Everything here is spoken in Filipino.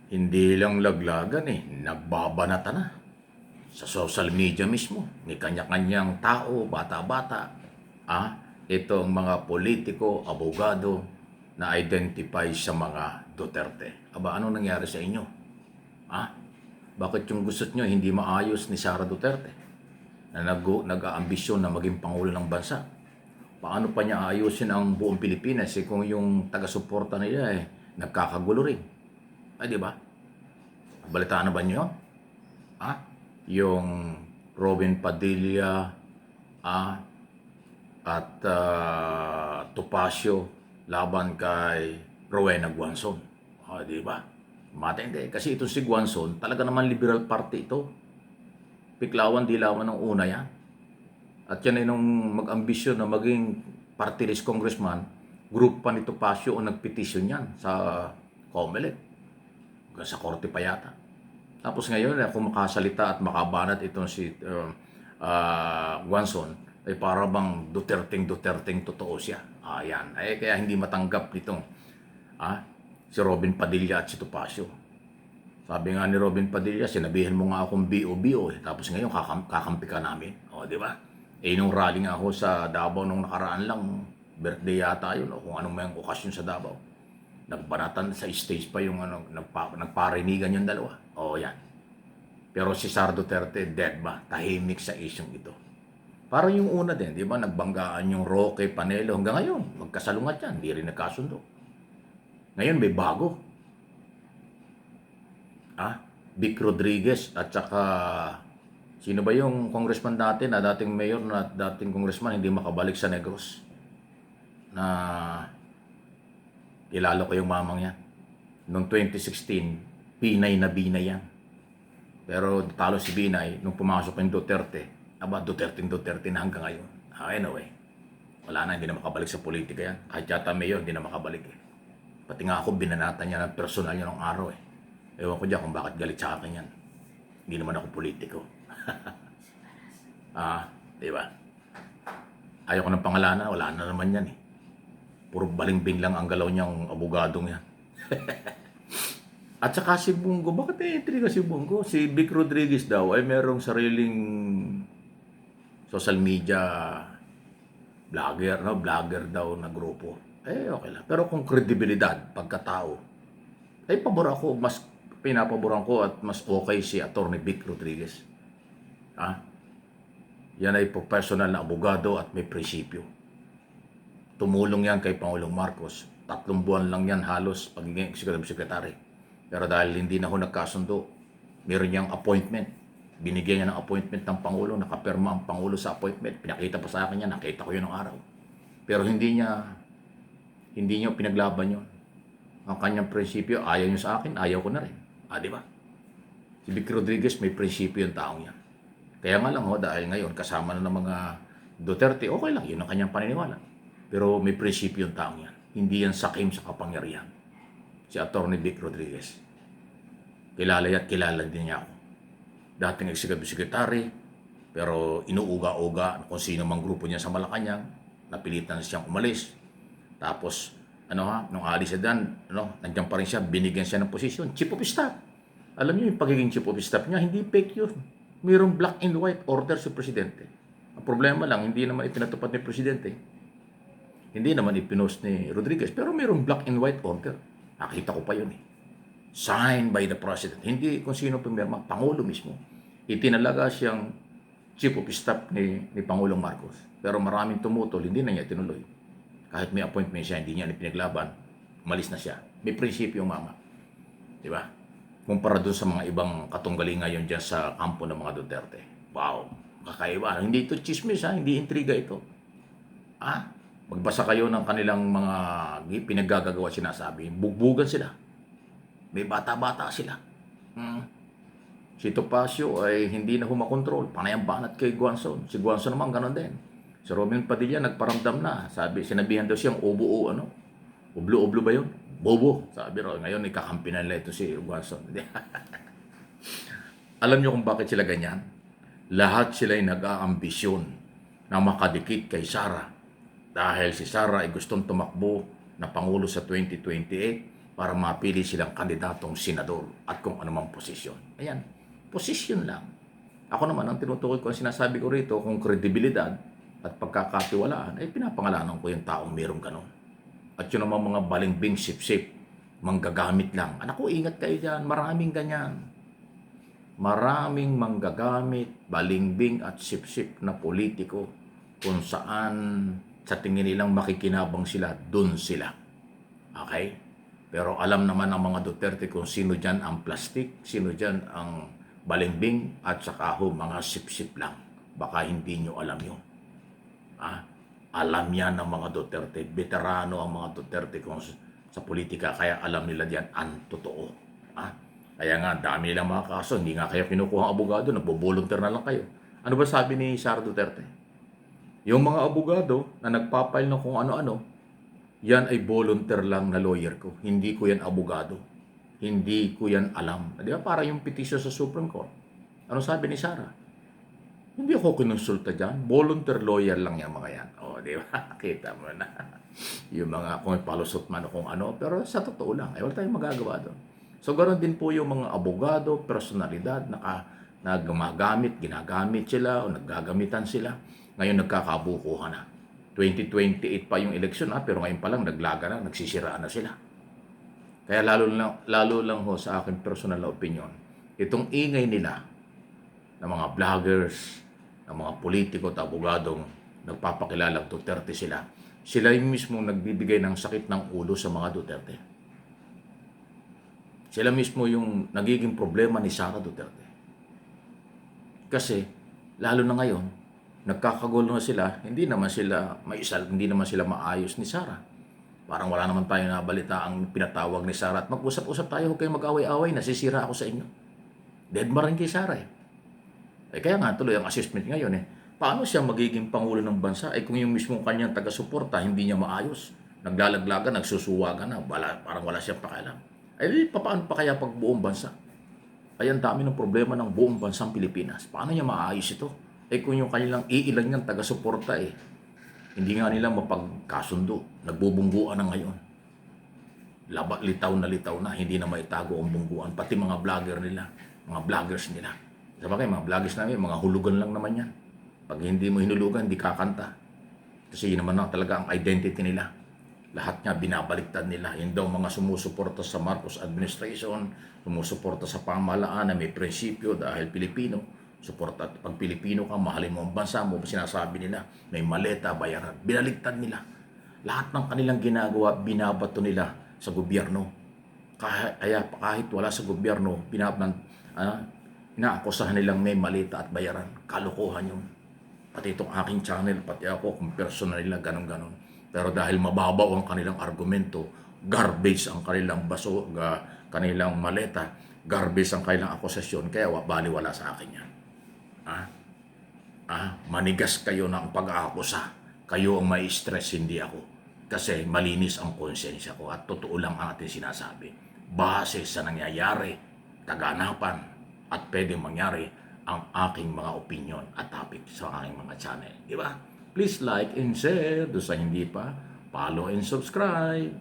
Hindi lang laglagan nagbabanata na. Sa social media mismo, may kanya-kanyang tao, bata-bata, itong mga politiko, abogado, na identify sa mga Duterte. Aba, ano nangyari sa inyo? Ah, bakit yung gusto nyo hindi maayos ni Sara Duterte na nag-aambisyon na maging Pangulo ng Bansa? Paano pa niya ayusin ang buong Pilipinas kung yung taga-suporta nila nagkakagulo rin? Ay, di ba? Balitaan na ba niyo? Ah, yung Robin Padilla ah, at Topacio laban kay Rowena Guanzon. Di ba? Matindi. Kasi ito si Guanzon, talaga naman liberal party ito. Piklawan, dilawan ng una yan. At yan ay nung mag-ambisyon na maging party list congressman, group pa ni Topacio o nagpetisyon yan sa COMELEC. Sa korte pa yata. Tapos ngayon, kung makasalita at makabanat itong si Guanzon, ay para bang Duterteng totoo siya. Ayan. Kaya hindi matanggap nitong si Robin Padilla at si Topacio. Sabi nga ni Robin Padilla, sinabihin mo nga akong BO-BO tapos ngayon kakampi ka namin. Di ba? Nung rally nga ako sa Davao nung nakaraan lang, birthday yata yun, o kung anong may okasyon sa Davao. Nagbanatan sa stage pa yung nagparinigan yung dalawa. Yan. Pero si Sara Duterte, dead ba? Tahimik sa isyong ito. Parang yung una din, di ba? Nagbanggaan yung Roque Panelo. Hanggang ngayon, magkasalungat yan. Hindi rin nagkasundo. Ngayon, may bago. Vic Rodriguez at saka sino ba yung congressman dati na dating mayor na dating congressman hindi makabalik sa Negros? Na kilala ko yung mamang yan. Noong 2016, Binay na Binay yan. Pero talo si Binay nung pumasok yung Duterte. Duterte na hanggang ngayon. Anyway, wala na, hindi na makabalik sa politika yan. Kahit yata mayor, hindi na makabalik Pati nga ako, binanatan niya ng personal niya ng araw Ewan ko dyan kung bakit galit sa akin yan. Hindi naman ako politiko. Di ba? Ayaw ko ng pangalanan, wala na naman yan Puro balingbing lang ang galaw niyang abogadong yan. At saka si Bungo, bakit intriga si Bungo? Si Vic Rodriguez daw ay merong sariling social media vlogger daw na grupo. Okay lang. Pero kung kredibilidad, pagkatao, mas pinapaboran ko at mas okay si Atty. Vic Rodriguez. Yan ay professional na abogado at may prinsipyo. Tumulong yan kay Pangulong Marcos. 3 buwan lang yan halos pagiging executive secretary. Pero dahil hindi na ho nagkasundo, meron niyang appointment. Binigyan niya ng appointment ng Pangulo, nakapirma ang Pangulo sa appointment. Pinakita pa sa akin yan, nakita ko yun ng araw. Pero hindi niya pinaglaban yun. Ang kanyang prinsipyo, ayaw niyo sa akin, ayaw ko na rin. Di ba? Si Vic Rodriguez, may prinsipyo yung taong yan. Kaya nga lang dahil ngayon kasama na ng mga Duterte, okay lang, yun ang kanyang paniniwala. Pero may prinsipyo yung taong yan. Hindi yan sakim sa kapangyarihan. Si Atty. Vic Rodriguez. Kilala din niya ako. Dating executive secretary, pero inuuga-uga kung sino mang grupo niya sa Malacanang, napilitan siyang umalis. Tapos, nung alis siya nandiyan pa rin siya, binigyan siya ng posisyon, chief of staff. Alam niyo yung pagiging chief of staff niya, hindi fake yun. Mayroong black and white order sa presidente. Ang problema lang, hindi naman ipinatupad ni presidente. Hindi naman ipinost ni Rodriguez, pero mayroong black and white order. Nakita ko pa yun Signed by the president. Hindi kung sino pumirma, Pangulo mismo. Itinalaga siyang chief of staff ni Pangulong Marcos. Pero maraming tumutol, hindi na niya tinuloy. Kahit may appointment siya, hindi niya pinaglaban, umalis na siya. May prinsipyo yung mama. Di ba? Kumpara doon sa mga ibang katunggaling ngayon dyan sa kampo ng mga Duterte. Wow, kakaiba. Hindi ito chismis hindi intriga ito. Magbasa kayo ng kanilang mga pinaggagawa sinasabi. Bugbugan sila. May bata-bata sila. Si Topacio ay hindi na humakontrol. Panayang banat kay Guanzon. Si Guanzon naman ganon din. Si Robin Padilla nagparamdam na. Sinabihan daw siyang ubo-o Ublo-ublo ba yun? Bobo. Sabi raw, ngayon ikakampi na nila ito si Guanzon. Alam niyo kung bakit sila ganyan? Lahat sila ay nag-aambisyon na makadikit kay Sara. Dahil si Sara ay gustong tumakbo na Pangulo sa 2028 para mapili silang kandidatong senador at kung anumang posisyon. Ayan, posisyon lang. Ako naman, ang tinutukoy ko, ang sinasabi ko rito, kung kredibilidad at pagkakatiwalaan, ay pinapangalanan ko yung taong mayroong ganon. At yun naman mga balimbing sip-sip, manggagamit lang. Anak ko, ingat kayo dyan, maraming ganyan. Maraming manggagamit, balimbing at sip-sip na politiko kung saan sa tingin nilang makikinabang sila, dun sila. Okay? Pero alam naman ng mga Duterte kung sino dyan ang plastic, sino dyan ang balimbing, at saka ho mga sip-sip lang. Baka hindi nyo alam yun. Alam yan ng mga Duterte. Veterano ang mga Duterte kung sa politika, kaya alam nila diyan ang totoo. Kaya nga, dami nilang mga kaso. Hindi nga kayo kinukuha ang abogado, nagbo-volunteer na lang kayo. Ano ba sabi ni Sara Duterte? Yung mga abogado na nagpapile ng kung ano-ano, yan ay volunteer lang na lawyer ko. Hindi ko yan abogado. Hindi ko yan alam. Di ba? Para yung petisyon sa Supreme Court. Ano sabi ni Sara? Hindi ako kinonsulta dyan. Volunteer lawyer lang yan mga yan. O, di ba? Kita mo na. Yung mga kung palusot man o kung ano. Pero sa totoo lang, ay wala tayong magagawa doon. So, ganoon din po yung mga abogado, personalidad, na ginagamit sila o naggagamitan sila. Ngayon nagkakabukuhan na. 2028 pa yung eleksyon pero ngayon pa lang naglaga na, nagsisiraan na sila. Kaya lalo lang ho sa akin personal na opinion, itong ingay nila ng mga vloggers, ng mga politiko at abogadong nagpapakilalang Duterte sila yung mismo nagbibigay ng sakit ng ulo sa mga Duterte. Sila mismo yung nagiging problema ni Sara Duterte. Kasi, lalo na ngayon, nagkakagulo na sila, hindi naman sila maayos ni Sara. Parang wala naman tayo nabalita ang pinatawag ni Sara. At mag-usap-usap tayo, huwag kayong mag-away-away, nasisira ako sa inyo. Dead ma rin kay Sara eh. Kaya nga tuloy ang assessment ngayon eh. Paano siya magiging pangulo ng bansa? Kung yung mismong kanyang taga-suporta, hindi niya maayos. Naglalaglagan, nagsusuwagan na, parang wala siyang pakialam. Paano pa kaya pag buong bansa? Ay, ang dami ng problema ng buong bansang Pilipinas. Paano niya maayos ito? Kung yung kanilang iilan niyang taga-suporta hindi nga nila mapagkasundo. Nagbubungguan na ngayon. Litaw na, hindi na maitago ang bungguan. Pati mga vlogger nila, mga vloggers nila. Sabagay, mga vloggers namin, mga hulugan lang naman yan. Pag hindi mo hinulugan, hindi kakanta. Kasi yun naman talaga ang identity nila. Lahat nga binabaliktad nila. Yun daw mga sumusuporta sa Marcos administration, sumusuporta sa pamahalaan na may prinsipyo dahil Pilipino. Suporta. Pag Pilipino ka, mahalin mo ang bansa mo, sinasabi nila, may maleta, bayaran. Binaliktad nila. Lahat ng kanilang ginagawa, binabato nila sa gobyerno. Kahit wala sa gobyerno, inaakusahan nilang may maleta at bayaran. Kalokohan yun. Pati itong aking channel, pati ako, kung personal nila, ganon-ganon. Pero dahil mababaw ang kanilang argumento, garbage ang kanilang kanilang maleta, garbage ang kanilang akusasyon, kaya baliwala sa akin yan. Manigas kayo ng pag-aakusa. Kayo ang may stress, hindi ako. Kasi malinis ang konsensya ko at totoo lang ang ating sinasabi. Base sa nangyayari, kaganapan, at pwedeng mangyari ang aking mga opinion at topic sa aking mga channel. Di ba? Please like and share. Doon sa hindi pa, follow and subscribe.